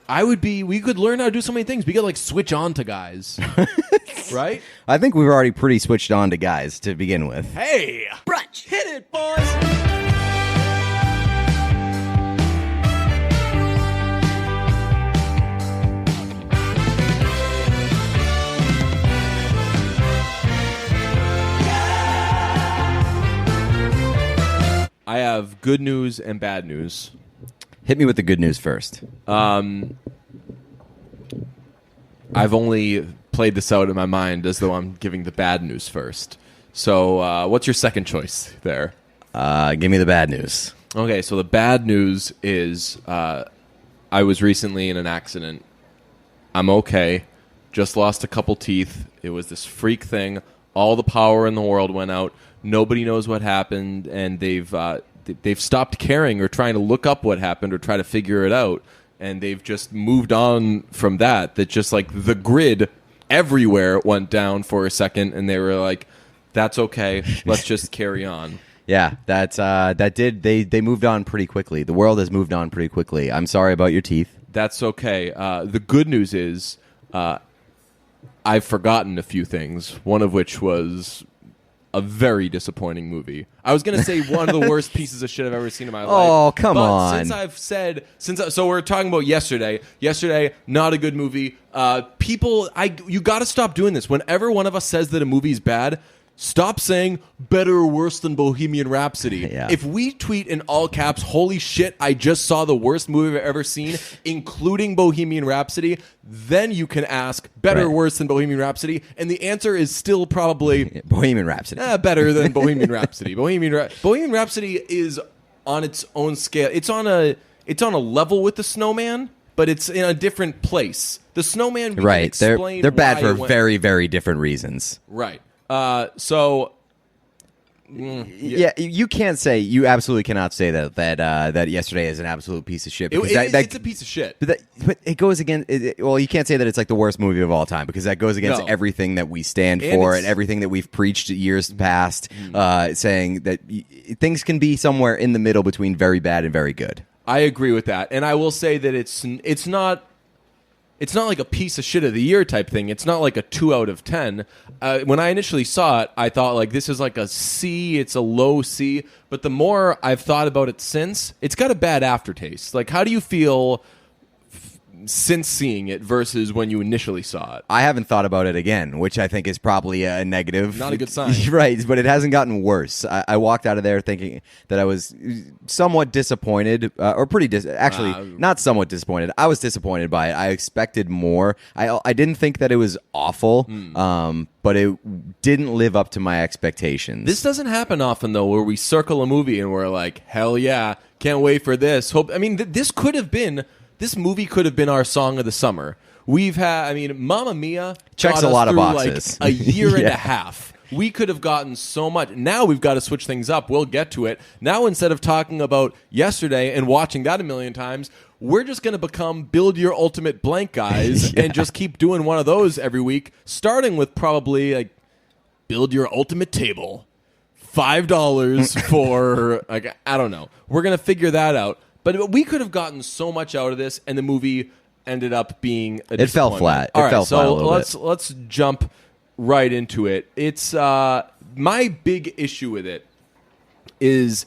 We could learn how to do so many things. We could like switch on to guys, right? I think we've already pretty switched on to guys to begin with. Hey, Brunch. hit it, boys. I have good news and bad news. Hit me with the good news first. I've only played this out in my mind as though I'm giving the bad news first. So what's your second choice there? Give me the bad news. Okay, so the bad news is I was recently in an accident. I'm okay. Just lost a couple teeth. It was this freak thing. All the power in the world went out. Nobody knows what happened, and they've stopped caring or trying to look up what happened or try to figure it out. And they've just moved on from that. That just like the grid everywhere went down for a second, and they were like, "That's okay. Let's just carry on." Yeah, they moved on pretty quickly. The world has moved on pretty quickly. I'm sorry about your teeth. That's okay. The good news is I've forgotten a few things, one of which was a very disappointing movie. I was going to say one of the worst pieces of shit I've ever seen in my life. Oh, come but on. So we're talking about yesterday. Yesterday, not a good movie. You got to stop doing this. Whenever one of us says that a movie's bad, stop saying better or worse than Bohemian Rhapsody. Yeah. If we tweet in all caps, holy shit, I just saw the worst movie I've ever seen, including Bohemian Rhapsody, then you can ask better or worse than Bohemian Rhapsody, and the answer is still probably Bohemian Rhapsody. Better than Bohemian Rhapsody. Bohemian Rhapsody is on its own scale. It's on a level with The Snowman, but it's in a different place. The Snowman, we right. can explain They're bad why for it very, very different reasons. Right. Yeah, you can't say, you absolutely cannot say that yesterday is an absolute piece of shit. Because it's a piece of shit. But it goes against. Well, you can't say that it's like the worst movie of all time because that goes against everything that we stand for and everything that we've preached years past, saying that things can be somewhere in the middle between very bad and very good. I agree with that, and I will say that it's not. It's not like a piece of shit of the year type thing. It's not like a 2 out of 10. When I initially saw it, I thought like this is like a C. It's a low C. But the more I've thought about it since, it's got a bad aftertaste. Like, how do you feel since seeing it versus when you initially saw it? I haven't thought about it again, which I think is probably a negative. Not a good sign. Right, but it hasn't gotten worse. I walked out of there thinking that I was somewhat disappointed, or actually, not somewhat disappointed. I was disappointed by it. I expected more. I didn't think that it was awful, but it didn't live up to my expectations. This doesn't happen often, though, where we circle a movie and we're like, hell yeah, can't wait for this. This movie could have been our song of the summer. Mamma Mia checks a lot of boxes. Like a year and a half. We could have gotten so much. Now we've got to switch things up. We'll get to it. Now instead of talking about yesterday and watching that a million times, we're just going to become Build Your Ultimate Blank guys and just keep doing one of those every week, starting with probably like Build Your Ultimate Table. $5 for, like, I don't know. We're going to figure that out. But we could have gotten so much out of this, and the movie ended up being a disappointment. It fell flat. All right, fell flat a little bit. Let's jump right into it. It's my big issue with it is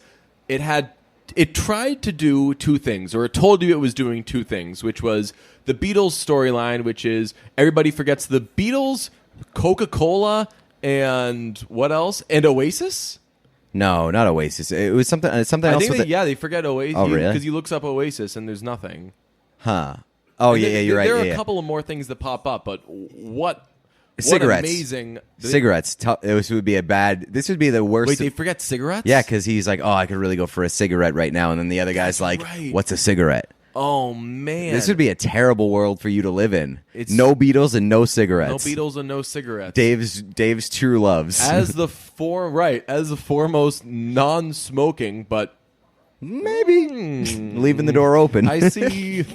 it tried to do two things, or it told you it was doing two things, which was the Beatles storyline, which is everybody forgets the Beatles, Coca-Cola, and what else? And Oasis? No, not Oasis. It was something else. I think they forget Oasis. Oh, really? Because he looks up Oasis and there's nothing. Huh. Oh, yeah, you're right. There are a couple of more things that pop up, but what cigarettes. What amazing... Cigarettes. This would be the worst. Wait, they forget cigarettes? Yeah, because he's like, oh, I could really go for a cigarette right now. And then the other guy's like, what's a cigarette? Oh, man. This would be a terrible world for you to live in. No Beatles and no cigarettes. No Beatles and no cigarettes. Dave's true loves. As the foremost non-smoking, but maybe leaving the door open. I see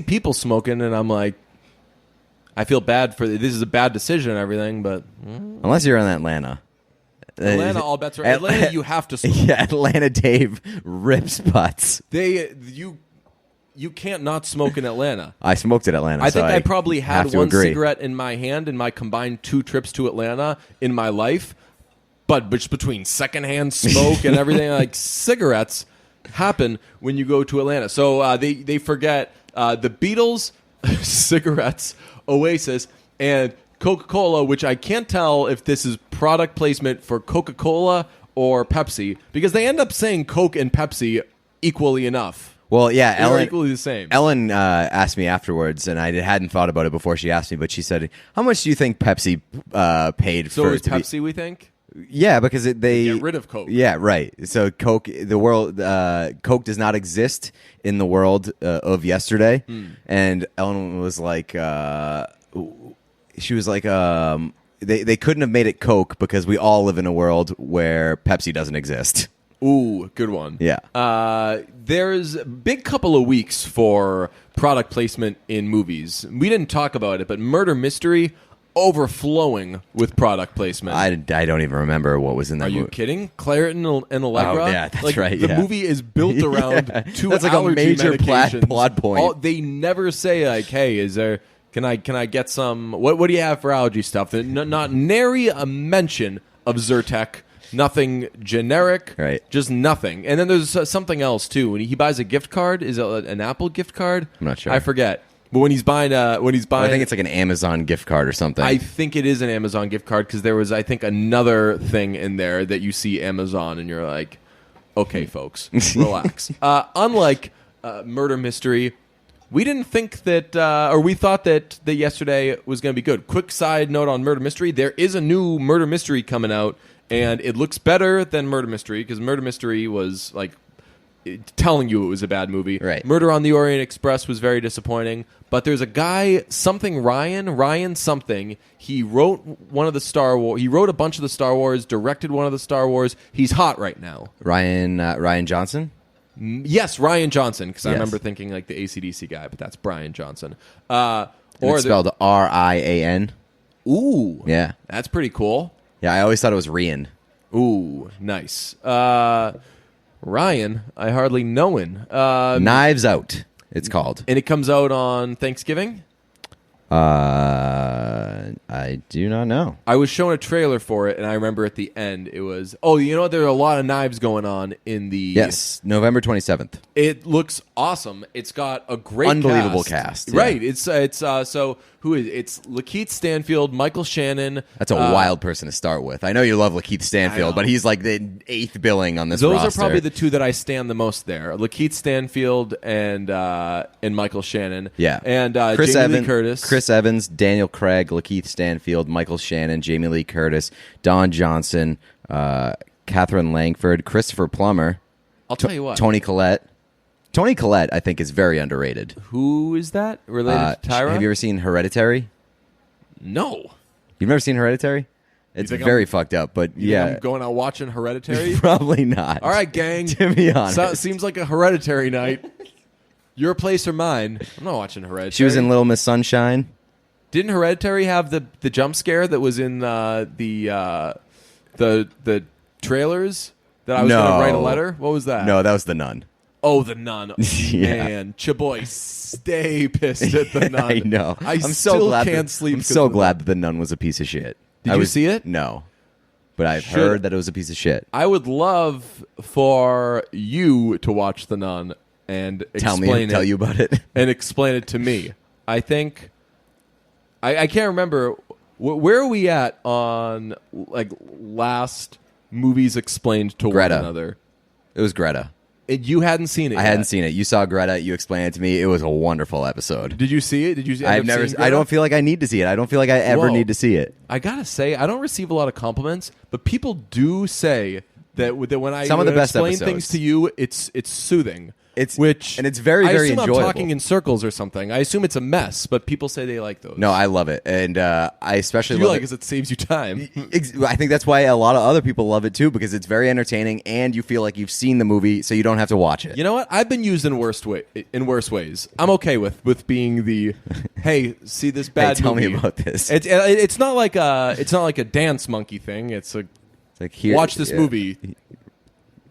people smoking, and I'm like, I feel bad for this. Is a bad decision and everything, but unless you're in Atlanta. Atlanta, all bets are Atlanta. You have to smoke. Yeah, Atlanta Dave rips butts. you can't not smoke in Atlanta. I smoked in Atlanta. I think so I probably have had to one agree. cigarette in my hand in my combined 2 trips to Atlanta in my life. But between secondhand smoke and everything, like cigarettes happen when you go to Atlanta. So they forget the Beatles, cigarettes, Oasis, and Coca-Cola, which I can't tell if this is product placement for Coca-Cola or Pepsi, because they end up saying Coke and Pepsi equally enough. Well, yeah, They're Ellen equally the same. Ellen asked me afterwards, and I hadn't thought about it before she asked me, but she said, "How much do you think Pepsi paid So for it it was to Pepsi, we think? be?" Yeah, because they Get rid of Coke. Yeah, right. So Coke, Coke does not exist in the world of yesterday, and Ellen was like, she was like, they couldn't have made it Coke because we all live in a world where Pepsi doesn't exist. Ooh, good one. Yeah. There's a big couple of weeks for product placement in movies. We didn't talk about it, but Murder Mystery overflowing with product placement. I don't even remember what was in that Are you movie. kidding? Claritin and Allegra? Oh, yeah, that's like, right, The yeah. movie is built around Yeah. 2 That's like a allergy major medications. plot point. They never say like, "Hey, is there? Can I get some? What do you have for allergy stuff?" Not nary a mention of Zyrtec. Nothing generic, Right. Just nothing. And then there's something else too. When he buys a gift card, is it an Apple gift card? I'm not sure. I forget. But when he's buying, I think it's like an Amazon gift card or something. I think it is an Amazon gift card because there was, I think, another thing in there that you see Amazon and you're like, okay, folks, relax. Unlike Murder Mystery, we didn't think that, or we thought that yesterday was going to be good. Quick side note on Murder Mystery: there is a new Murder Mystery coming out, and it looks better than Murder Mystery because Murder Mystery was like telling you it was a bad movie. Right. Murder on the Orient Express was very disappointing. But there's a guy, Ryan something. He wrote one of the Star Wars. He wrote a bunch of the Star Wars, directed one of the Star Wars. He's hot right now. Ryan Johnson. Yes, Ryan Johnson, because I Yes. remember thinking like the AC/DC guy, but that's Brian Johnson. Or it's spelled Rian. Ooh, Yeah. that's pretty cool. Yeah, I always thought it was Rian. Ooh, nice. Ryan, I hardly know him. Knives Out, it's called. And it comes out on Thanksgiving? I do not know. I was shown a trailer for it, and I remember at the end it was, oh, you know what? There are a lot of knives going on in the... Yes, November 27th. It looks awesome. It's got a great Unbelievable cast, yeah. Right. It's so who is it's Lakeith Stanfield, Michael Shannon. That's a wild person to start with. I know you love Lakeith I Stanfield, know. but he's like the 8th billing on this Those roster. are probably the two that I stand the most there. Lakeith Stanfield and Michael Shannon. Yeah. And Chris Jamie Evans, Lee Curtis. Chris Evans, Daniel Craig, Lakeith Stanfield, Michael Shannon, Jamie Lee Curtis, Don Johnson, Catherine Langford, Christopher Plummer, I'll tell you what. Tony Collette. Tony Collette, I think, is very underrated. Who is that related to Tyra? Have you ever seen Hereditary? No. You've never seen Hereditary? It's think very fucked up, but You yeah. think I'm going out watching Hereditary? Probably not. All right, gang. To be honest. Seems like a Hereditary night. Your place or mine? I'm not watching Hereditary. She was in Little Miss Sunshine. Didn't Hereditary have the jump scare that was in the trailers that I was going to write a letter? What was that? No, that was The Nun. Oh, The Nun. Yeah. Man, Chaboy, stay pissed at The Nun. I know. I'm so still glad can't sleep. I'm 'cause so of The glad that The Nun was a piece of shit. Did you see it? No. But I've Should- heard that it was a piece of shit. I would love for you to watch The Nun and Tell explain you about it. and explain it to me. I think I can't remember where are we at on like last movies explained to Greta. one another. It was Greta. And you hadn't seen it. I yet. hadn't seen it. You saw Greta. You explained it to me. It was a wonderful episode. Did you see it? Did you? End I've up never. seeing I Greta? don't feel like I need to see it. I don't feel like I ever Whoa. need to see it. I gotta say, I don't receive a lot of compliments, but people do say that when I Some of the best explain episodes. things to you, it's soothing. It's which and it's very I very assume enjoyable. I'm talking in circles or something. I assume it's a mess, but people say they like those. No, I love it, and I especially do you love like it. because it saves you time. I think that's why a lot of other people love it too, because it's very entertaining, and you feel like you've seen the movie, so you don't have to watch it. You know what? I've been used in worse ways. I'm okay with being the hey, see this bad Hey, tell me movie. about this. It's not like a dance monkey thing. It's a It's like here, watch this yeah, movie.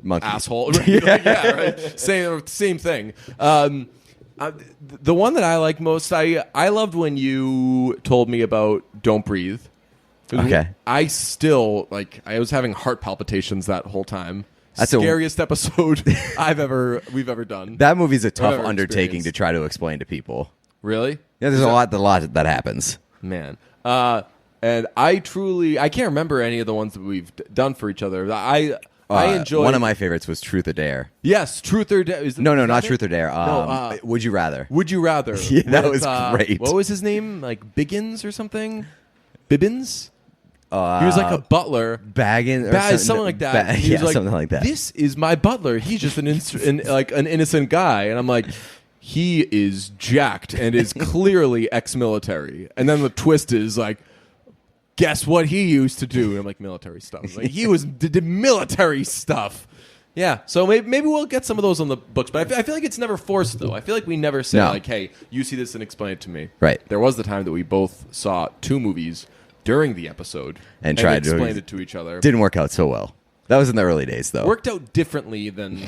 monkey. Asshole. Right? Yeah, right. Same thing. The one that I like most, I loved when you told me about Don't Breathe. Okay. I still, I was having heart palpitations that whole time. That's scariest episode we've ever done. That movie's a tough undertaking to try to explain to people. Really? Yeah, there's a lot that happens. Man. And I can't remember any of the ones that we've done for each other. I enjoyed... One of my favorites was Truth or Dare. Yes, Truth or Dare. No, not Truth or Dare. Would You Rather. Would You Rather. Yeah, that was great. What was his name? Biggins or something? Bibbins? He was like a butler. Baggins? Something like that. He was something like that. This is my butler. He's just an innocent guy. And I'm like... He is jacked and is clearly ex-military. And then the twist is guess what he used to do? And I'm like, military stuff. He did military stuff. Yeah, so maybe we'll get some of those on the books. But I feel like it's never forced, though. I feel like we never say, hey, you see this and explain it to me. Right. There was the time that we both saw 2 movies during the episode and tried to explain it to each other. Didn't work out so well. That was in the early days, though. Worked out differently than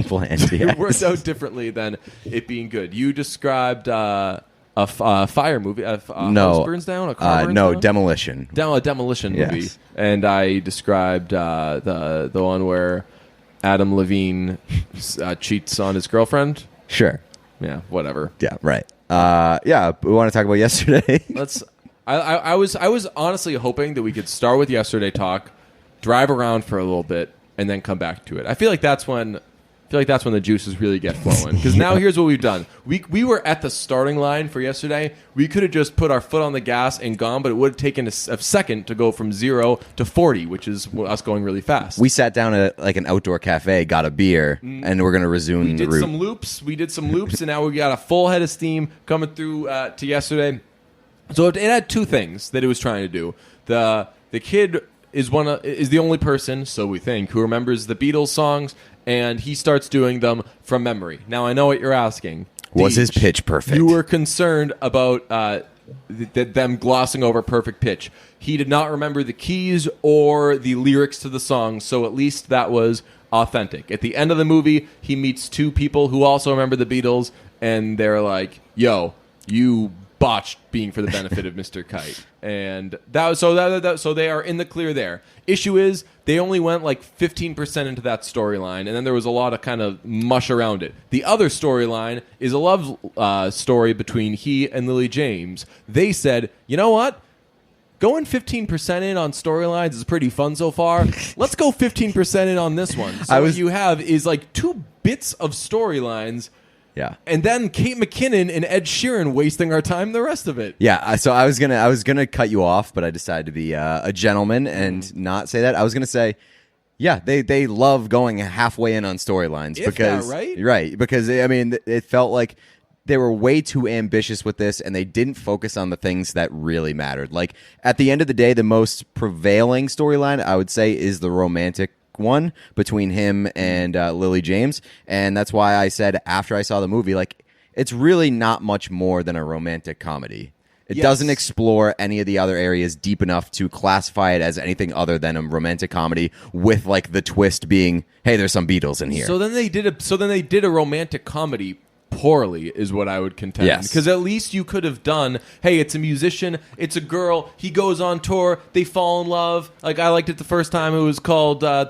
planned. Yes. It worked out differently than it being good. You described a fire movie. A house burns down. A car burns down? Demolition. A demolition movie. Yes. And I described the one where Adam Levine cheats on his girlfriend. Sure. Yeah. Whatever. Yeah. Right. We want to talk about yesterday. I was honestly hoping that we could start with yesterday talk. Drive around for a little bit and then come back to it. I feel like that's when the juices really get flowing. Because now here's what we've done. We were at the starting line for yesterday. We could have just put our foot on the gas and gone, but it would have taken a second to go from 0 to 40, which is us going really fast. We sat down at an outdoor cafe, got a beer, and we're going to resume the route. We did some loops, and now we got a full head of steam coming through to yesterday. So it had 2 things that it was trying to do. The kid is the only person, so we think, who remembers the Beatles songs, and he starts doing them from memory. Now, I know what you're asking. Was his pitch perfect? You were concerned about them glossing over perfect pitch. He did not remember the keys or the lyrics to the song, so at least that was authentic. At the end of the movie, he meets 2 people who also remember the Beatles, and they're like, yo, you botched being for the benefit of Mr. Kite. And so they are in the clear there. Issue is they only went 15% into that storyline, and then there was a lot of kind of mush around it. The other storyline is a love story between he and Lily James. They said, you know what? Going 15% in on storylines is pretty fun so far. Let's go 15% in on this one. So what you have is 2 bits of storylines. Yeah. And then Kate McKinnon and Ed Sheeran wasting our time the rest of it. Yeah, so I was gonna cut you off, but I decided to be a gentleman and not say that. I was gonna say, yeah, they love going halfway in on storylines because right, because it felt like they were way too ambitious with this, and they didn't focus on the things that really mattered. At the end of the day, the most prevailing storyline, I would say, is the romantic one between him and Lily James, and that's why I said after I saw the movie, it's really not much more than a romantic comedy. It doesn't explore any of the other areas deep enough to classify it as anything other than a romantic comedy with the twist being, hey, there's some Beatles in here. So then they did a romantic comedy poorly is what I would contend. Yes. Because at least you could have done, hey, it's a musician, it's a girl, he goes on tour, they fall in love. I liked it the first time it was called La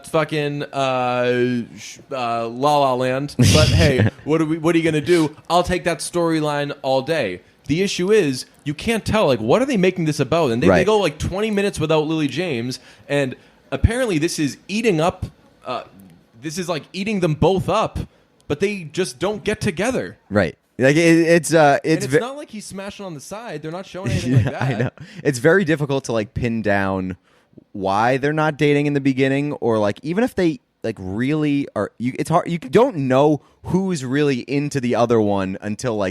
La Land. But hey, what are you going to do? I'll take that storyline all day. The issue is, you can't tell, what are they making this about? And they go 20 minutes without Lily James, and apparently this is eating up, eating them both up. But they just don't get together. Right. It's not like he's smashing on the side. They're not showing anything like that. I know. It's very difficult to pin down why they're not dating in the beginning, or even if they really are. It's hard. You don't know who's really into the other one until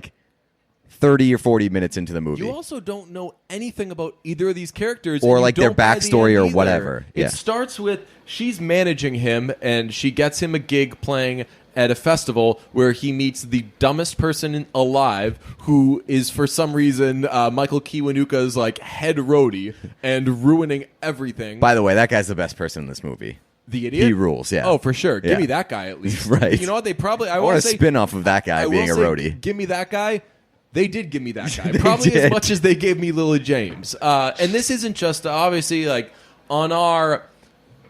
30 or 40 minutes into the movie. You also don't know anything about either of these characters. Or their backstory or whatever. It starts with she's managing him, and she gets him a gig playing at a festival where he meets the dumbest person alive, who is for some reason Michael Kiwanuka's head roadie and ruining everything. By the way, that guy's the best person in this movie. The Idiot? He rules, yeah. Oh, for sure. Give Yeah. me that guy at least. Right. You know what? They probably... I want a spin-off of that guy I will being a say, roadie. Give me that guy. They did give me that guy. They Probably did. as much as they gave me Lily James. And this isn't just obviously like on our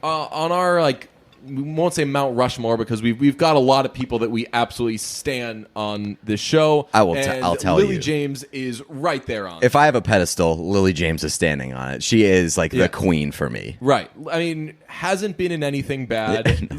like we won't say Mount Rushmore because we've got a lot of people that we absolutely stand on this show. I'll tell Lily you. James is right there on. If I have a pedestal, Lily James is standing on it. She is like Yeah. the queen for me. Right. I mean, hasn't been in anything bad.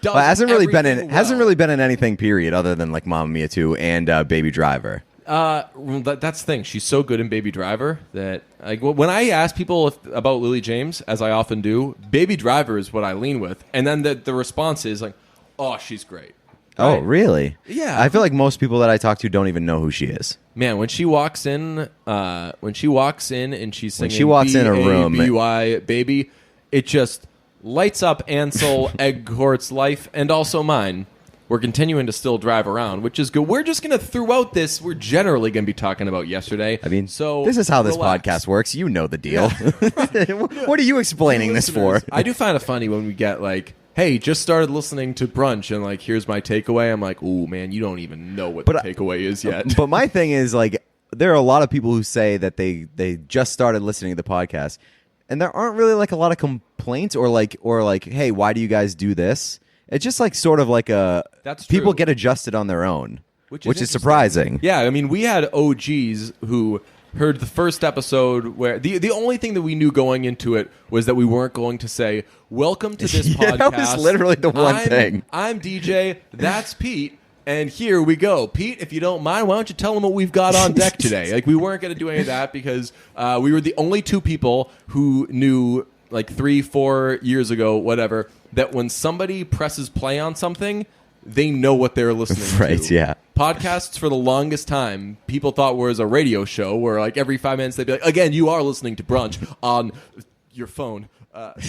Well, hasn't really been in everything well. anything period other than like Mamma Mia 2 and Baby Driver. That's the thing. She's so good in Baby Driver that like when I ask people about Lily James, as I often do, Baby Driver is what I lean with, and then the response is like, "Oh, she's great." Oh, Right? really? Yeah. I feel like most people that I talk to don't even know who she is. Man, when she walks in and she's singing she walks in a room- B-A-B-Y, baby, it just lights up Ansel Eggcort's life and also mine. We're continuing to still drive around, which is good. We're just going to, throughout this, we're generally going to be talking about yesterday. I mean, so this is how this relax. podcast works. You know the deal. What are you explaining this for? Listeners, I do find it funny when we get like, hey, just started listening to Brunch and like, here's my takeaway. I'm like, ooh, man, you don't even know what the takeaway is yet. But my thing is like, there are a lot of people who say that they just started listening to the podcast, and there aren't really like a lot of complaints or like, hey, why do you guys do this? It's just like sort of like That's people true. get adjusted on their own, which is interesting. surprising. Yeah, I mean, we had OGs who heard the first episode where the only thing that we knew going into it was that we weren't going to say, welcome to this Yeah, podcast. that was literally the one thing. I'm DJ, that's Pete, and here we go. Pete, if you don't mind, why don't you tell them what we've got on deck today? Like, we weren't going to do any of that because we were the only two people who knew, like 3-4 years ago, whatever, that when somebody presses play on something, they know what they're listening to. Right, yeah. Podcasts for the longest time, people thought was a radio show where like every 5 minutes they'd be like, again, you are listening to Brunch on your phone.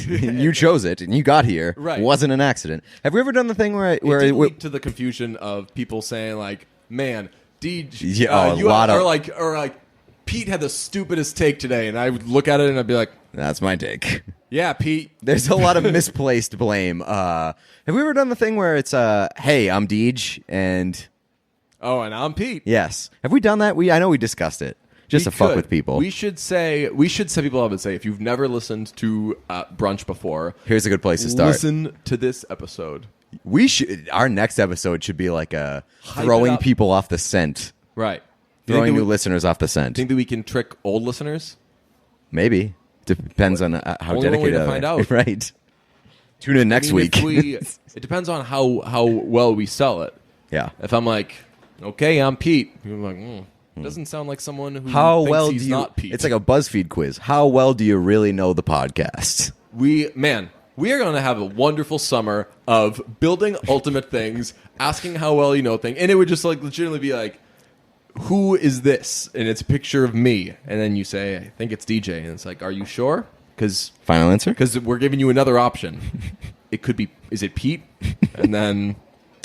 You chose it, and you got here. Right. It wasn't an accident. Have we ever done the thing where It did lead to the confusion of people saying like, man, DJ, Yeah, or like Pete had the stupidest take today, and I would look at it and I'd be like, that's my take. yeah, Pete. There's a lot of misplaced blame. Have we ever done the thing where it's hey, I'm Deej, and Oh, and I'm Pete. yes. Have we done that? I know we discussed it just We to fuck could. with people. We should set people up and say, if you've never listened to Brunch before, Here's a good place to start. listen to this episode. We should. Our next episode should be like Hype throwing it up. people off the scent, Right. throwing new listeners off the scent. Think that we can trick old listeners? Maybe depends on how Only one way dedicated to they find are. out. Right. Tune in next I mean, week. It depends on how well we sell it. Yeah. If I'm like, okay, I'm Pete, people are like, doesn't sound like someone who How thinks well do he's you? not Pete. It's like a BuzzFeed quiz. How well do you really know the podcast? we are going to have a wonderful summer of building ultimate things, asking how well you know things, and it would just like legitimately be like, who is this? And it's a picture of me, and then you say, I think it's DJ, and it's like, are you sure? Because Final answer. we're giving you another option. It could be, is it Pete? And then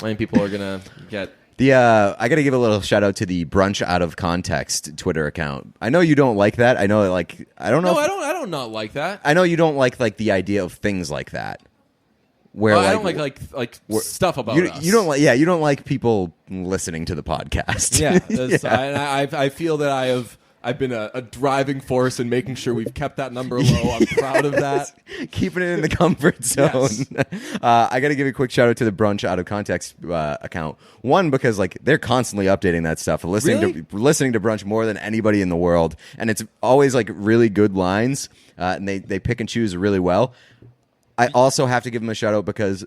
I think people are gonna get. I got to give a little shout out to the Brunch Out of Context Twitter account. I know you don't like that. I know, I don't know. No, I don't not like that. I know you don't like the idea of things like that. Where I don't like stuff about us. you don't like you don't like people listening to the podcast. Yeah, I feel that I've been a driving force in making sure we've kept that number low. I'm proud of that. Keeping it in the comfort zone. Yes. I got to give a quick shout out to the Brunch Out of Context account. One, because they're constantly updating that stuff. Listening to Brunch more than anybody in the world, and it's always really good lines. And they pick and choose really well. I also have to give them a shout out because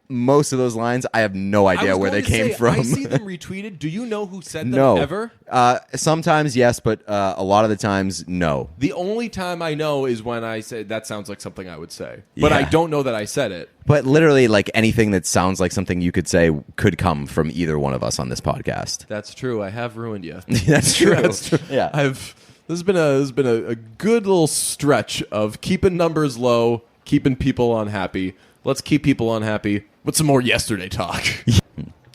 most of those lines, I have no idea where they came from. I see them retweeted. Do you know who said them No. ever? Sometimes yes, but a lot of the times no. The only time I know is when I say that sounds like something I would say, but I Yeah. don't know that I said it. But literally, anything that sounds like something you could say could come from either one of us on this podcast. That's true. I have ruined you. That's true. That's true. Yeah. This has been a good little stretch of keeping numbers low, keeping people unhappy. Let's keep people unhappy with some more yesterday talk.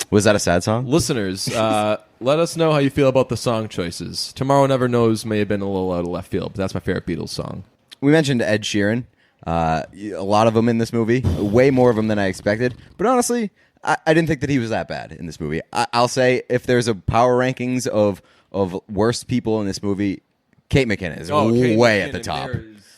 Was that a sad song? Listeners, let us know how you feel about the song choices. Tomorrow Never Knows may have been a little out of left field, but that's my favorite Beatles song. We mentioned Ed Sheeran. A lot of them in this movie, way more of them than I expected. But honestly, I didn't think that he was that bad in this movie. I'll say if there's a power rankings of worst people in this movie, Kate McKinnon is way at the top.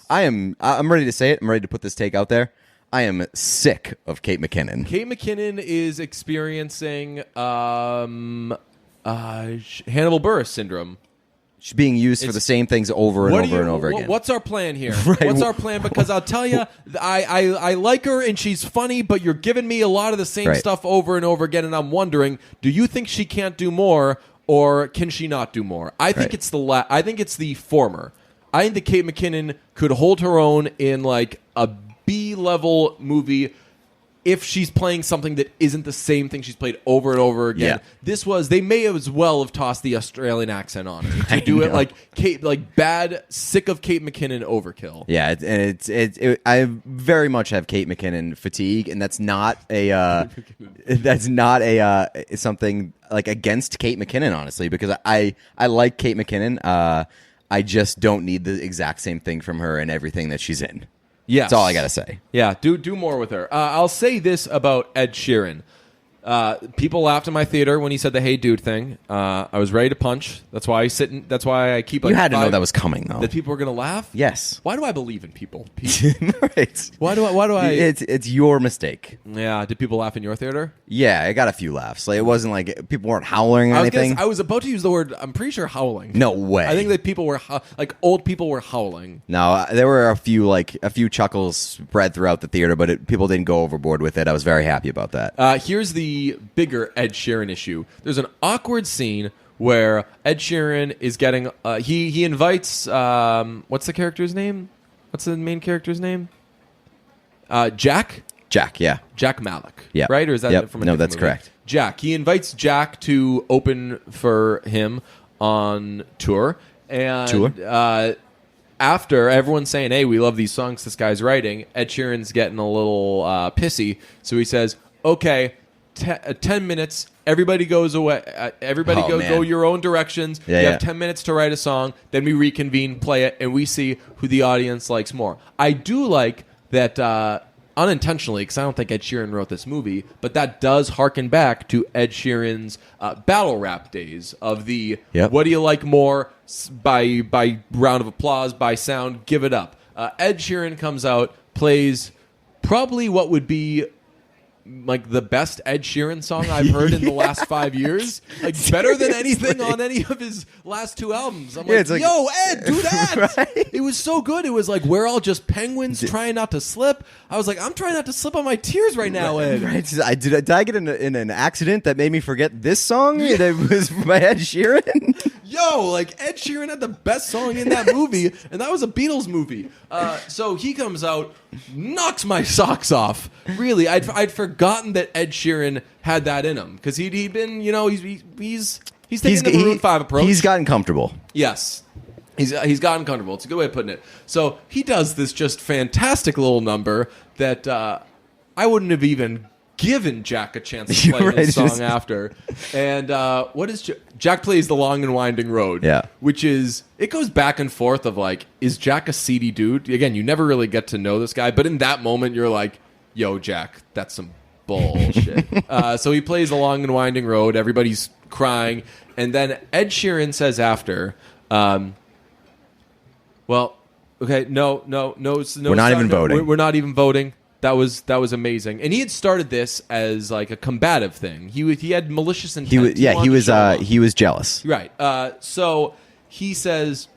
I'm ready to say it. I'm ready to put this take out there. I am sick of Kate McKinnon. Kate McKinnon is experiencing Hannibal Buress syndrome. She's being used for the same things over and over and over again. What's our plan here? Right. What's our plan? Because I'll tell you, I like her and she's funny, but you're giving me a lot of the same stuff over and over again, and I'm wondering, do you think she can't do more, or can she not do more? I think it's I think it's the former. I think that Kate McKinnon could hold her own in like a B-level movie if she's playing something that isn't the same thing she's played over and over again. Yeah. They may as well have tossed the Australian accent on her to do it like Kate, like bad, sick of Kate McKinnon overkill. Yeah, I very much have Kate McKinnon fatigue, and that's not a something like against Kate McKinnon, honestly, because I like Kate McKinnon. I just don't need the exact same thing from her in everything that she's in. Yes. That's all I gotta say. Yeah, do more with her. I'll say this about Ed Sheeran. People laughed in my theater when he said the "Hey Dude" thing. I was ready to punch. That's why That's why I keep. Like, you had to know that was coming, though. That people were going to laugh. Yes. Why do I believe in people? Right. Why do I? It's your mistake. Yeah. Did people laugh in your theater? Yeah, I got a few laughs. Like it wasn't like people weren't howling or anything. I was about to use the word. I'm pretty sure howling. No way. I think that people were like old people were howling. No, there were a few chuckles spread throughout the theater, but people didn't go overboard with it. I was very happy about that. Here's the bigger Ed Sheeran issue. There's an awkward scene where Ed Sheeran is getting he invites what's the character's name? What's the main character's name? Jack? Jack, yeah. Jack Malik. Yeah. Right? Or is that from a No, different that's movie? correct. Jack. He invites Jack to open for him on tour. And after everyone's saying, "Hey, we love these songs this guy's writing," Ed Sheeran's getting a little pissy. So he says, "Okay, 10 minutes. Everybody goes away. Go your own directions. You have 10 minutes to write a song. Then we reconvene, play it, and we see who the audience likes more." I do like that unintentionally, because I don't think Ed Sheeran wrote this movie, but that does harken back to Ed Sheeran's battle rap days of the what do you like more by round of applause, by sound, give it up. Ed Sheeran comes out, plays probably what would be like the best Ed Sheeran song I've heard in the last 5 years. Like better than anything on any of his last two albums. I'm like, yo, Ed, do that. Right? It was so good. It was like, we're all just penguins trying not to slip. I was like, I'm trying not to slip on my tears right now, Ed. Right. Did I get in an accident that made me forget this song? That was by Ed Sheeran? Yo, like Ed Sheeran had the best song in that movie, and that was a Beatles movie. So he comes out, knocks my socks off. Really, I'd forgotten that Ed Sheeran had that in him because he'd been, he's taking the Maroon 5 approach. He's gotten comfortable. Yes. He's gotten comfortable. It's a good way of putting it. So he does this just fantastic little number that I wouldn't have even given Jack a chance to play this song after. And what is Jack plays The Long and Winding Road, which is, it goes back and forth of like, is Jack a seedy dude? Again, you never really get to know this guy, but in that moment you're like, yo, Jack, that's some bullshit. So he plays The Long and Winding Road, everybody's crying, and then Ed Sheeran says after, well, okay, no, we're not even voting. We're not even voting. That was amazing, and he had started this as like a combative thing. He had malicious intent. He was jealous. Right. So he says,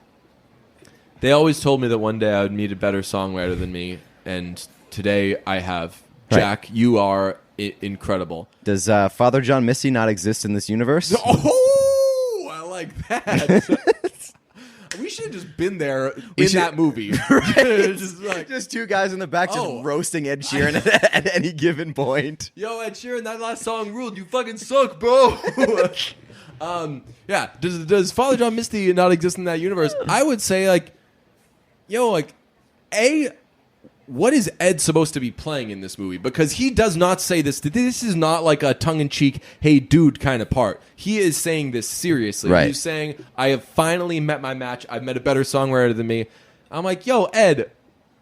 they always told me that one day I would meet a better songwriter than me, and today I have. Jack, you are incredible. Does Father John Misty not exist in this universe? Oh, I like that. We should have just been there in that movie. Just two guys in the back just roasting Ed Sheeran at any given point. Yo, Ed Sheeran, that last song ruled. You fucking suck, bro. Yeah. Does Father John Misty not exist in that universe? I would say, like, yo, like, what is Ed supposed to be playing in this movie? Because he does not say this. This is not like a tongue-in-cheek, hey, dude kind of part. He is saying this seriously. Right. He's saying, I have finally met my match. I've met a better songwriter than me. I'm like, yo, Ed,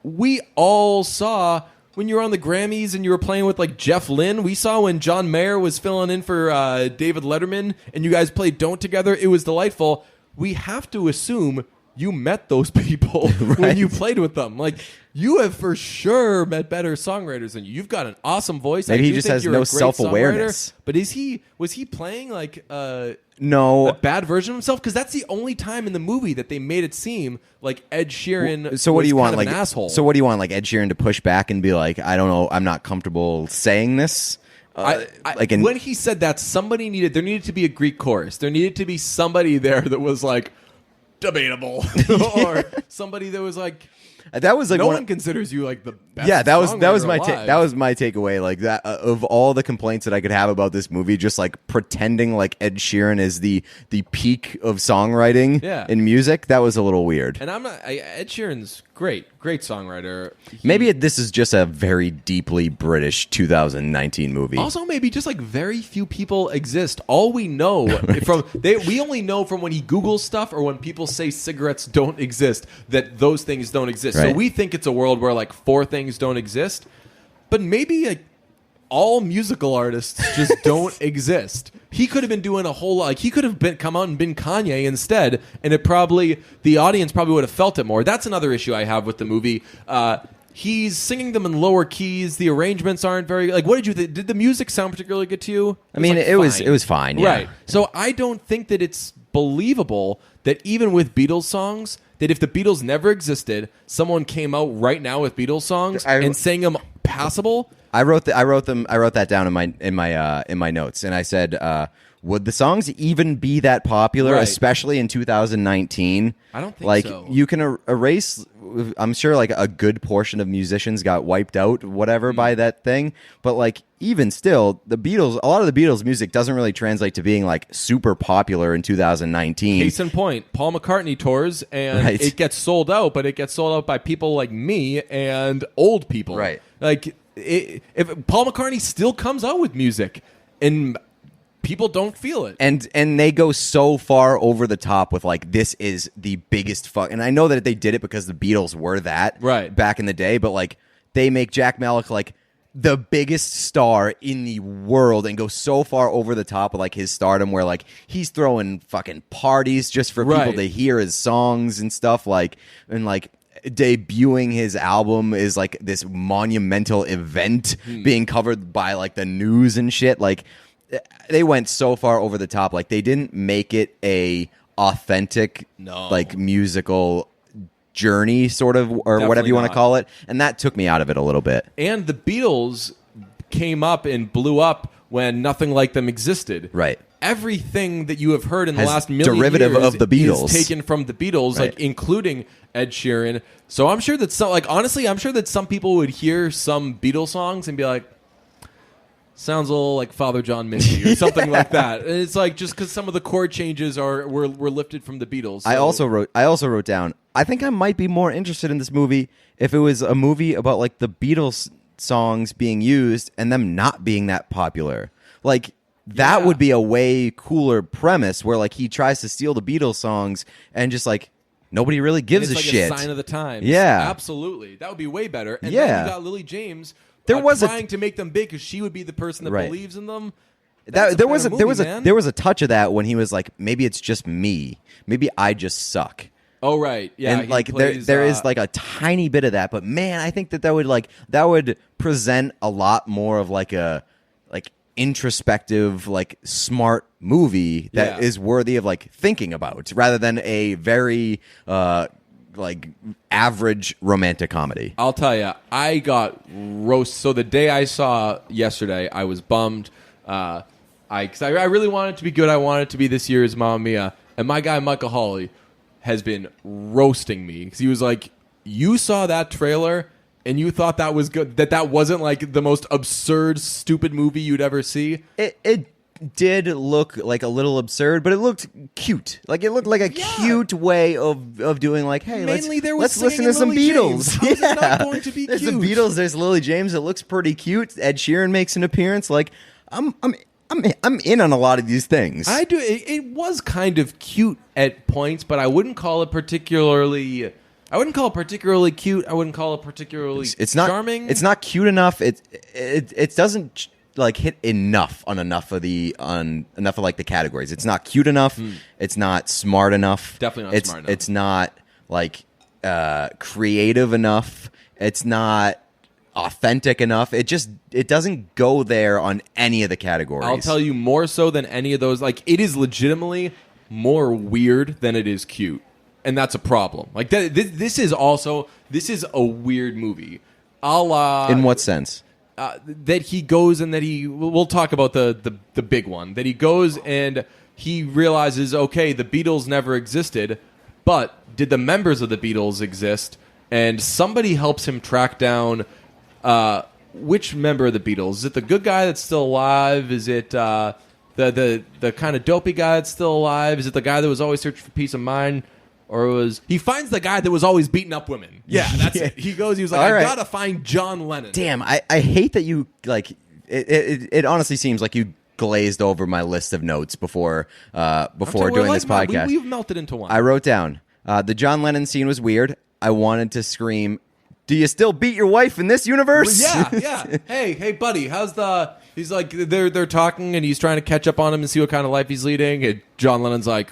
we all saw when you were on the Grammys and you were playing with like Jeff Lynne. We saw when John Mayer was filling in for David Letterman and you guys played Don't together. It was delightful. We have to assume you met those people when you played with them. Like, you have for sure met better songwriters than you. You've got an awesome voice. Maybe he just has no self-awareness. But was he playing like no a bad version of himself? Because that's the only time in the movie that they made it seem like Ed Sheeran. So what do you want? Like an asshole. So what do you want? Like Ed Sheeran to push back and be like, I don't know, I'm not comfortable saying this. When he said that, there needed to be a Greek chorus. There needed to be somebody there that was like debatable, or somebody that was like. That was like no one considers you like the best. Yeah, that was my that was my takeaway. Like that of all the complaints that I could have about this movie, just like pretending like Ed Sheeran is the peak of songwriting in music. That was a little weird. And Ed Sheeran's great songwriter. Maybe this is just a very deeply British 2019 movie. Also, maybe just like very few people exist. All we know we only know from when he Googles stuff or when people say cigarettes don't exist that those things don't exist. Right. So we think it's a world where like 4 things don't exist, but maybe like all musical artists just don't exist. He could have been doing a whole lot. Like he could have come out and been Kanye instead, and the audience probably would have felt it more. That's another issue I have with the movie. He's singing them in lower keys. The arrangements aren't very like. What did you think? Did the music sound particularly good to you? It was fine. Yeah. Right. So I don't think that it's believable that even with Beatles songs, that if the Beatles never existed, someone came out right now with Beatles songs and sang them passable. I wrote that down in my notes, and I said, would the songs even be that popular, especially in 2019? I don't think so. You can erase. I'm sure like a good portion of musicians got wiped out, whatever, by that thing. But like even still, a lot of the Beatles music doesn't really translate to being like super popular in 2019. Case in point, Paul McCartney tours and it gets sold out, but it gets sold out by people like me and old people. Right. Like if Paul McCartney still comes out with music and people don't feel it. And they go so far over the top with like, this is the biggest fuck. And I know that they did it because the Beatles were that back in the day, but like they make Jack Malloch like the biggest star in the world and go so far over the top of like his stardom where like he's throwing fucking parties just for people to hear his songs and stuff like, and like debuting his album is like this monumental event being covered by like the news and shit. Like they went so far over the top. Like they didn't make it a authentic like musical journey sort of, or Definitely whatever you want to not. call it. And that took me out of it a little bit. And the Beatles came up and blew up when nothing like them existed. Right. Everything that you have heard in the Has last million derivative years of the Beatles. is taken from the Beatles, like including Ed Sheeran. So I'm sure that I'm sure that some people would hear some Beatles songs and be like, sounds a little like Father John Misty or something like that. And it's like just because some of the chord changes were lifted from the Beatles. So. I also wrote down, I think I might be more interested in this movie if it was a movie about like the Beatles songs being used and them not being that popular. Like that would be a way cooler premise where like he tries to steal the Beatles songs and just like nobody really gives a shit. Sign of the times. Yeah, absolutely. That would be way better. And then you got Lily James. There was trying to make them big because she would be the person that believes in them. There was a touch of that when he was like, maybe it's just me. Maybe I just suck. Oh right, yeah. And like there is like a tiny bit of that, but man, I think that would present a lot more of like a introspective, like smart movie that is worthy of like thinking about, rather than a very like average romantic comedy. I'll tell you, I got roast. So the day I saw yesterday, I was bummed. Because I really wanted it to be good. I wanted it to be this year's Mamma Mia, and my guy Michael Hawley has been roasting me because he was like, "You saw that trailer and you thought that was good. That wasn't like the most absurd, stupid movie you'd ever see." It did look like a little absurd, but it looked cute. Like it looked like a cute way of doing like, hey, let's listen to some Beatles. How is it not going to be there's cute? the Beatles. There's Lily James. It looks pretty cute. Ed Sheeran makes an appearance. Like I'm in on a lot of these things. I do. It was kind of cute at points, but I wouldn't call it particularly I wouldn't call it particularly cute. I wouldn't call it particularly It's not charming. It's not cute enough. It doesn't like hit enough on enough of like the categories. It's not cute enough. It's not smart enough. Definitely not smart enough. It's not like creative enough. It's not authentic enough. It doesn't go there on any of the categories. I'll tell you more so than any of those. Like, it is legitimately more weird than it is cute, and that's a problem. Like, this is a weird movie. In what sense? That he goes and that we'll talk about the big one, that he goes and he realizes, okay, the Beatles never existed, but did the members of the Beatles exist? And somebody helps him track down which member of the Beatles. Is it the good guy that's still alive? Is it the kind of dopey guy that's still alive? Is it the guy that was always searching for peace of mind? Or he finds the guy that was always beating up women. Yeah, that's it. He was like, All I right. gotta find John Lennon. Damn, I hate that you like it honestly seems like you glazed over my list of notes before doing this podcast. We've melted into one. I wrote down the John Lennon scene was weird. I wanted to scream, "Do you still beat your wife in this universe?" Yeah. Hey, buddy, how's the? He's like, they're talking, and he's trying to catch up on him and see what kind of life he's leading. And John Lennon's like,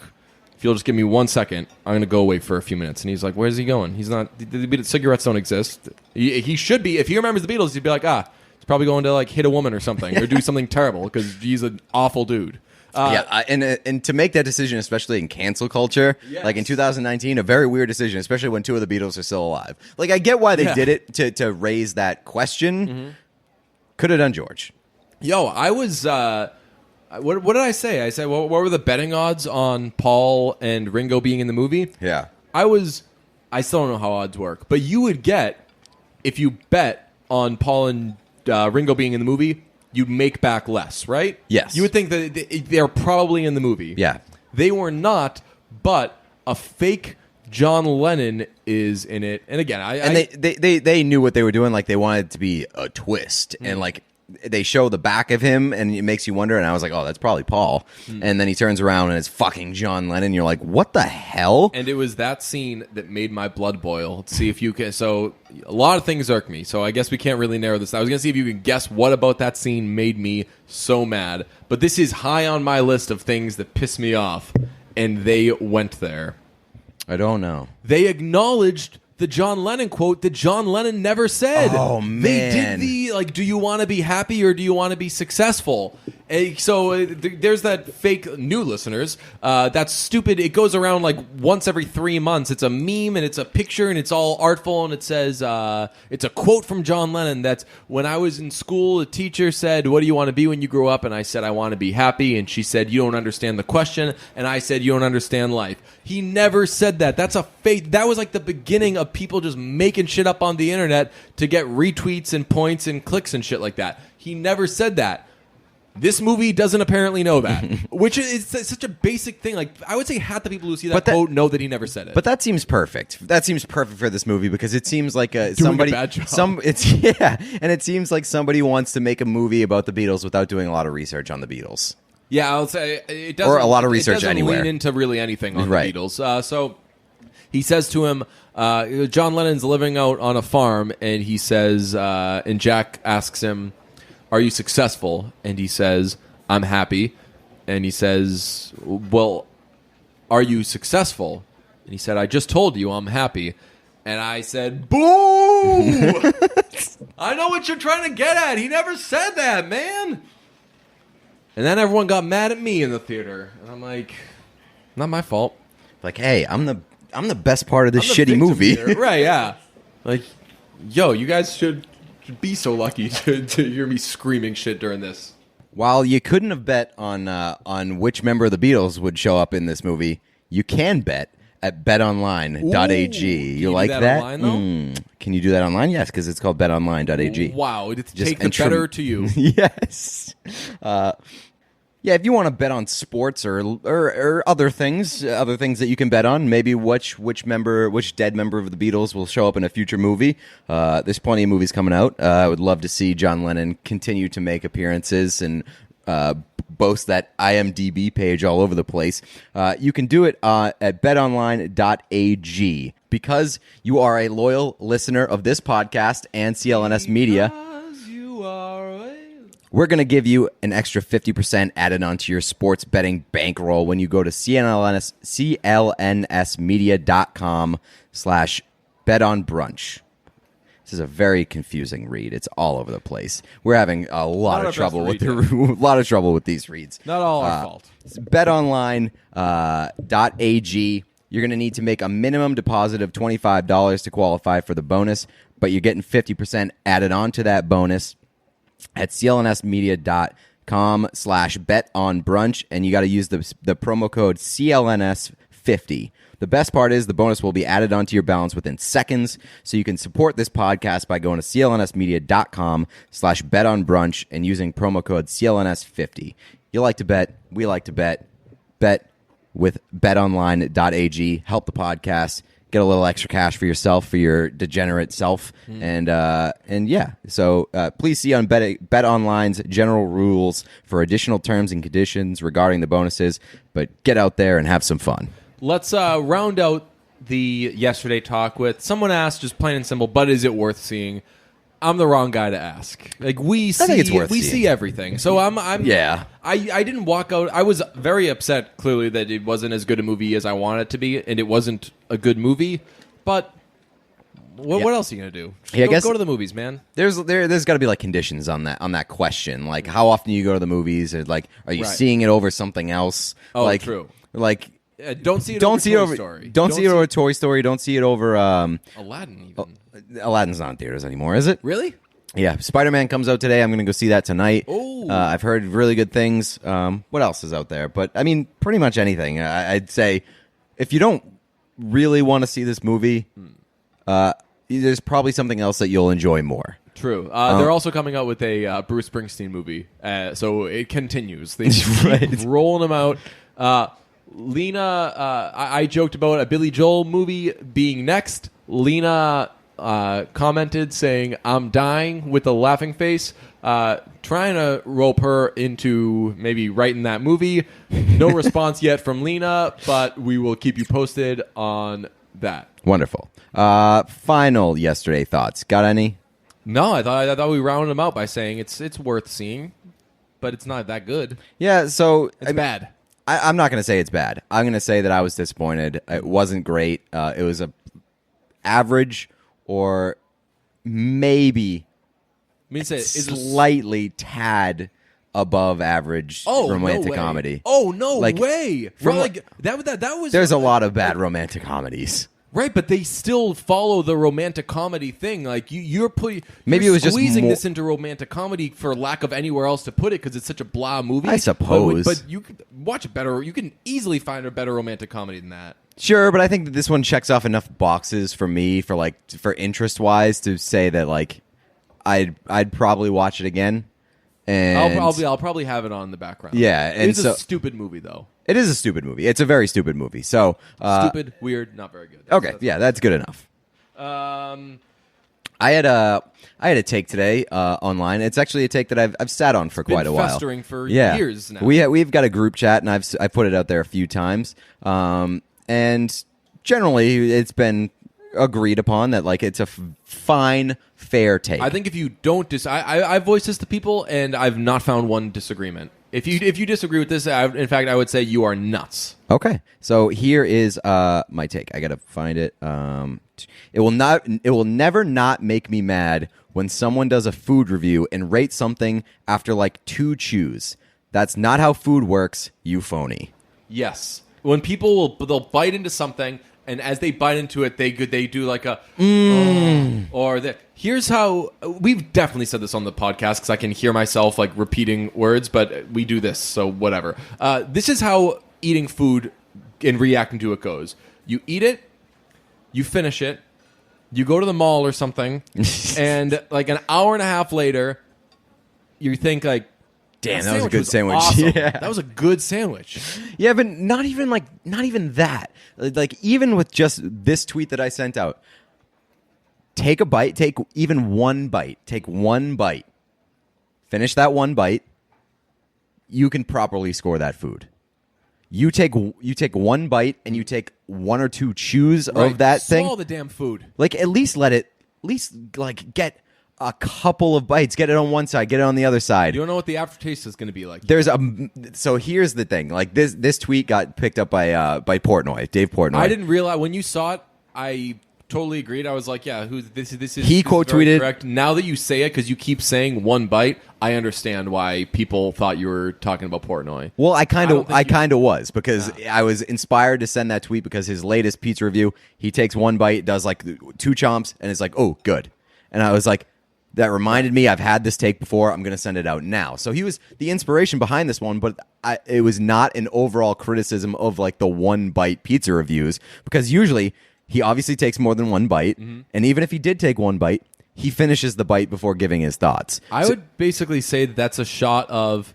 if you'll just give me 1 second, I'm going to go away for a few minutes. And he's like, where's he going? He's not, the cigarettes don't exist. He should be, if he remembers the Beatles, he'd be like, he's probably going to like hit a woman or something or do something terrible because he's an awful dude. And to make that decision, especially in cancel culture, Yes. like in 2019, a very weird decision, especially when two of the Beatles are still alive. Like, I get why they did it to raise that question. Mm-hmm. Could have done George. Yo, I was, what did I say? I said, what were the betting odds on Paul and Ringo being in the movie? Yeah. I still don't know how odds work, but you would get, if you bet on Paul and Ringo being in the movie, you'd make back less, right? Yes. You would think that they're probably in the movie. Yeah. They were not, but a fake John Lennon is in it. And again, they knew what they were doing. Like, they wanted it to be a twist, and like they show the back of him, and it makes you wonder. And I was like, oh, that's probably Paul. And then he turns around and it's fucking John Lennon. You're like, what the hell? And it was that scene that made my blood boil. Let's see if you can. So a lot of things irk me. So I guess we can't really narrow this. I was gonna see if you can guess what about that scene made me so mad. But this is high on my list of things that piss me off, and they went there. I don't know. They acknowledged the John Lennon quote that John Lennon never said. Oh, man. They did the, like, do you want to be happy or do you want to be successful? There's that fake new listeners. That's stupid. It goes around like once every 3 months. It's a meme and it's a picture and it's all artful and it says, it's a quote from John Lennon that's, when I was in school, a teacher said, what do you want to be when you grow up? And I said, I want to be happy. And she said, you don't understand the question. And I said, you don't understand life. He never said that. That's a fake. That was like the beginning of people just making shit up on the internet to get retweets and points and clicks and shit like that. He never said that. This movie doesn't apparently know that, which is such a basic thing. Like, I would say half the people who see that quote know that he never said it. But that seems perfect. That seems perfect for this movie because it seems like somebody a bad job. And it seems like somebody wants to make a movie about the Beatles without doing a lot of research on the Beatles. Yeah, I'll say it doesn't. Or a lot of research it doesn't anywhere. lean into really anything on Right. the Beatles. So he says to him, John Lennon's living out on a farm, and he says, and Jack asks him, "Are you successful?" And he says, "I'm happy." And he says, "Well, are you successful?" And he said, "I just told you I'm happy." And I said, "Boo!" I know what you're trying to get at. He never said that, man. And then everyone got mad at me in the theater. And I'm like, not my fault. Like, hey, I'm the best part of this I'm the shitty victim movie. here. Right, yeah. Like, yo, you guys should be so lucky to hear me screaming shit during this. While you couldn't have bet on which member of the Beatles would show up in this movie, you can bet at betonline.ag. You like that? Online, though? Can you do that online? Yes, because it's called betonline.ag. Wow, it's Just take the enter- better to you. Yes. Yeah, if you want to bet on sports or other things that you can bet on, maybe which dead member of the Beatles will show up in a future movie. There's plenty of movies coming out. I would love to see John Lennon continue to make appearances and boast that IMDb page all over the place. You can do it at betonline.ag. Because you are a loyal listener of this podcast and CLNS Media, we're going to give you an extra 50% added onto your sports betting bankroll when you go to clnsmedia.com/betonbrunch. This is a very confusing read. It's all over the place. We're having a lot of trouble with these reads. Not all our fault. BetOnline.ag. You're going to need to make a minimum deposit of $25 to qualify for the bonus, but you're getting 50% added on to that bonus at clnsmedia.com/betonbrunch, and you got to use the promo code CLNS50. The best part is the bonus will be added onto your balance within seconds, so you can support this podcast by going to clnsmedia.com/betonbrunch and using promo code CLNS50. You like to bet, we like to bet. Bet with betonline.ag. Help the podcast. Get a little extra cash for yourself, for your degenerate self. And yeah, so please see on BetOnline's general rules for additional terms and conditions regarding the bonuses, but get out there and have some fun. Let's round out the yesterday talk with someone asked, just plain and simple, but is it worth seeing? I'm the wrong guy to ask. Like we see everything. So yeah. I didn't walk out. I was very upset clearly that it wasn't as good a movie as I wanted it to be, and it wasn't a good movie. But what else are you gonna do? Yeah, I guess go to the movies, man. There's got to be like conditions on that question. Like how often you go to the movies, or like are you seeing it over something else? Oh, like, true. Like don't see it over Toy Story. Don't see it over Toy Story. Don't see it over Aladdin even. Aladdin's not in theaters anymore, is it? Really? Yeah, Spider-Man comes out today. I'm going to go see that tonight. Oh. I've heard really good things. What else is out there? But, I mean, pretty much anything. I'd say if you don't really want to see this movie, there's probably something else that you'll enjoy more. True. They're also coming out with a Bruce Springsteen movie, so it continues. They keep rolling them out. Lena, I joked about a Billy Joel movie being next. Lena commented saying, "I'm dying," with a laughing face, trying to rope her into maybe writing that movie. No response yet from Lena, but we will keep you posted on that. Wonderful. Final yesterday thoughts. Got any? No, I thought we rounded them out by saying it's worth seeing, but it's not that good. Yeah, so it's bad. I'm not going to say it's bad. I'm going to say that I was disappointed. It wasn't great. It was a average or maybe slightly tad above average romantic comedy. Oh, no way. That was... There's a lot of bad romantic comedies. Right, but they still follow the romantic comedy thing. Like you're squeezing this into romantic comedy for lack of anywhere else to put it because it's such a blah movie. I suppose, but you can watch it better. You can easily find a better romantic comedy than that. Sure, but I think that this one checks off enough boxes for me for interest wise to say that like I'd probably watch it again. And I'll probably have it on in the background. Yeah, and it's a stupid movie though. It is a stupid movie. It's a very stupid movie. So stupid, weird, not very good. That's good enough. I had a take today online. It's actually a take that I've sat on for quite a while. Festering for years now. We've got a group chat, and I've put it out there a few times. And generally, it's been agreed upon that like it's a fine, fair take. I think if you don't I voiced this to people, and I've not found one disagreement. If you disagree with this, in fact, I would say you are nuts. Okay, so here is my take. I gotta find it. It will never not make me mad when someone does a food review and rates something after like 2 chews. That's not how food works, you phony. Yes, when people they'll bite into something, and as they bite into it, they do like a here's how we've definitely said this on the podcast because I can hear myself like repeating words, but we do this, so whatever. This is how eating food and reacting to it goes. You eat it, you finish it, you go to the mall or something, and like an hour and a half later, you think like, damn, that was a good sandwich. Awesome. Yeah. That was a good sandwich. Yeah, but not even that. Like even with just this tweet that I sent out, take a bite, take even one bite, take one bite, finish that one bite, you can properly score that food. You take one bite and you take one or two chews of that thing. Swallow the damn food. Like at least get a couple of bites. Get it on one side, get it on the other side. You don't know what the aftertaste is going to be like. So here's the thing. Like this tweet got picked up by Portnoy, Dave Portnoy. I didn't realize when you saw it. I totally agreed. I was like, yeah, this is. He quote tweeted. Correct. Now that you say it, because you keep saying one bite, I understand why people thought you were talking about Portnoy. Well, I kind of was because I was inspired to send that tweet because his latest pizza review, he takes one bite, does like 2 chomps, and it's like, oh, good. And I was like, that reminded me I've had this take before. I'm going to send it out now. So he was the inspiration behind this one, but it was not an overall criticism of like the one bite pizza reviews because usually he obviously takes more than one bite, and even if he did take one bite, he finishes the bite before giving his thoughts. I would basically say that's a shot of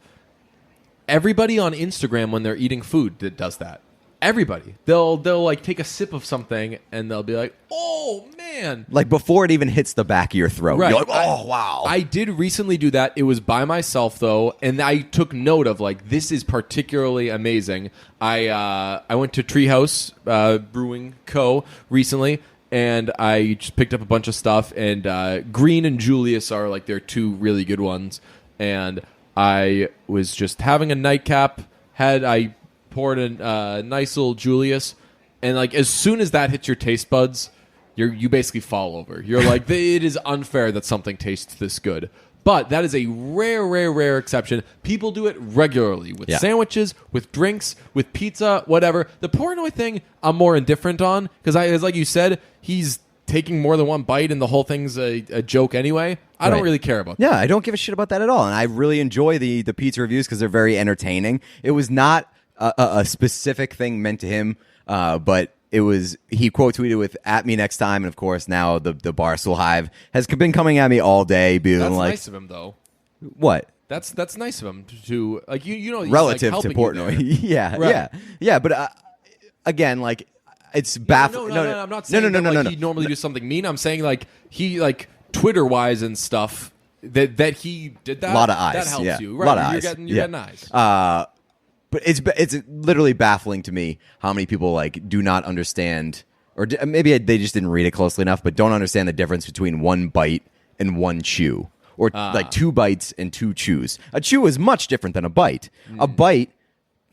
everybody on Instagram when they're eating food that does that. Everybody. They'll like take a sip of something and they'll be like, "Oh man!" Like before it even hits the back of your throat. Right. You're like, "Oh wow!" I did recently do that. It was by myself though, and I took note of like this is particularly amazing. I went to Treehouse Brewing Co. recently, and I just picked up a bunch of stuff. And Green and Julius are like their 2 really good ones. And I was just having a nightcap. I poured a nice little Julius, and like as soon as that hits your taste buds, you basically fall over. You're like, it is unfair that something tastes this good. But that is a rare exception. People do it regularly with sandwiches, with drinks, with pizza, whatever. The Portnoy thing, I'm more indifferent on because it's like you said, he's taking more than one bite and the whole thing's a joke anyway. I don't really care about that. Yeah, I don't give a shit about that at all. And I really enjoy the pizza reviews because they're very entertaining. It was not a specific thing meant to him, but it was. He quote tweeted with "at me next time," and of course now the Barstool Hive has been coming at me all day, being That's like, nice of him though. What? That's nice of him to like you know he's, relative like, to Portnoy. Yeah, right. yeah. But again, like it's baffling. No, I'm not saying no. He'd normally do something mean. I'm saying like he like Twitter wise and stuff that he did that. A lot of eyes. That helps you, right? A lot of eyes. You're getting eyes. But it's literally baffling to me how many people like do not understand, or maybe they just didn't read it closely enough, but don't understand the difference between one bite and one chew, or like 2 bites and 2 chews. A chew is much different than a bite. A bite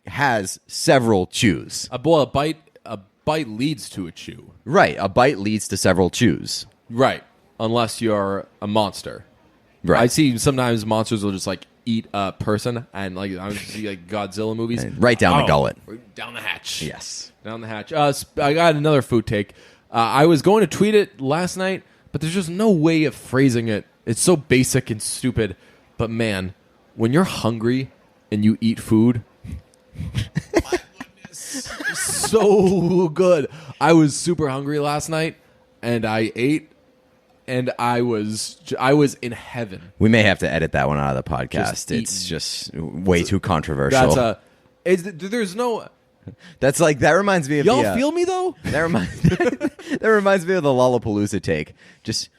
has several chews. A bite leads to a chew. Right. A bite leads to several chews. Right. Unless you're a monster. Right. I see sometimes monsters will just like eat a person, and like I see like Godzilla movies, and right down the gullet, down the hatch. Yes, down the hatch. I got another food take. I was going to tweet it last night, but there's just no way of phrasing it. It's so basic and stupid. But man, when you're hungry and you eat food, my goodness, so good. I was super hungry last night, and I ate. And I was in heaven. We may have to edit that one out of the podcast. It's just way too controversial. There's no. That's like that reminds me of y'all feel me though. That reminds me of the Lollapalooza take. Just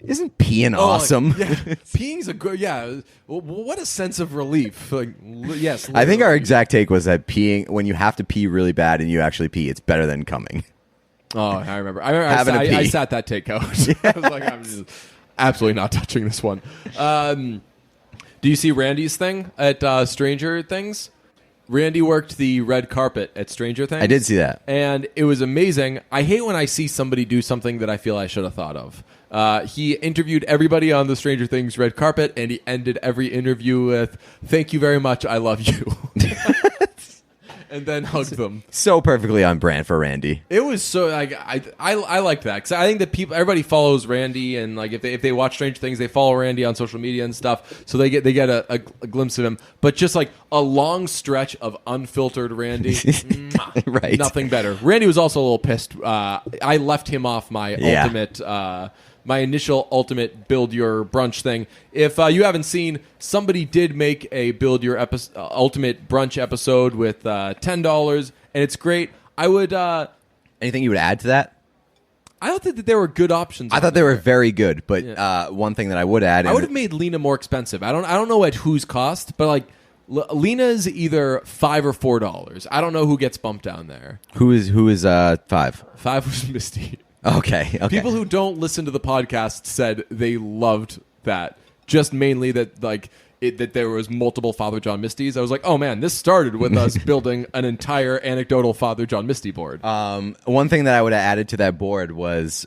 isn't peeing awesome? Yeah. Peeing's a good. Yeah, what a sense of relief. Like yes, literally. I think our exact take was that peeing when you have to pee really bad and you actually pee, it's better than coming. Oh, I remember. I sat that take out. I was like, I'm just absolutely not touching this one. Do you see Randy's thing at Stranger Things? Randy worked the red carpet at Stranger Things. I did see that. And it was amazing. I hate when I see somebody do something that I feel I should have thought of. He interviewed everybody on the Stranger Things red carpet, and he ended every interview with, "Thank you very much. I love you." And then hugged them. So perfectly on brand for Randy. It was so like I liked that because I think that everybody follows Randy, and like if they watch Stranger Things, they follow Randy on social media and stuff, so they get a glimpse of him. But just like a long stretch of unfiltered Randy, right? Nothing better. Randy was also a little pissed. I left him off my ultimate. My initial ultimate build your brunch thing. If you haven't seen, somebody did make a build your ultimate brunch episode with $10, and it's great. I would. Anything you would add to that? I don't think that there were good options. I thought they were very good, but one thing that I would add, I would have made Lena more expensive. I don't know at whose cost, but like Lena's either $5 or $4. I don't know who gets bumped down there. Who is 5? 5 was Misty. Okay. People who don't listen to the podcast said they loved that. Just mainly that that there was multiple Father John Misties. I was like, oh man, this started with us building an entire anecdotal Father John Misty board. One thing that I would have added to that board was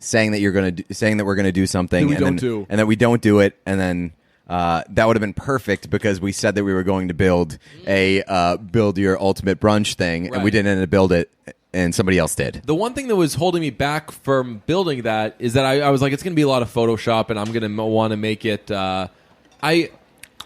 saying that we're gonna do something and that we don't do it, and then that would have been perfect because we said that we were going to build a build your ultimate brunch thing, and we didn't end up build it. And somebody else did. The one thing that was holding me back from building that is that I was like, it's going to be a lot of Photoshop, and I'm going to want to make it. I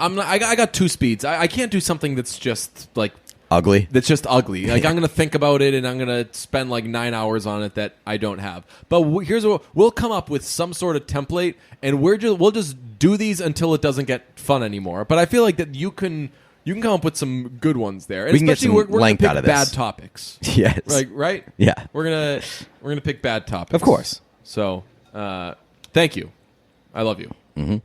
got 2 speeds. I can't do something that's just like ugly. That's just ugly. Like I'm going to think about it, and I'm going to spend like 9 hours on it that I don't have. But here's what we'll come up with: some sort of template, and we'll just do these until it doesn't get fun anymore. But I feel like that you can come up with some good ones there. And we can get some we're gonna pick out of this. Bad topics. Yes. Right? Yeah. We're gonna pick bad topics. Of course. So, thank you. I love you. Mm-hmm.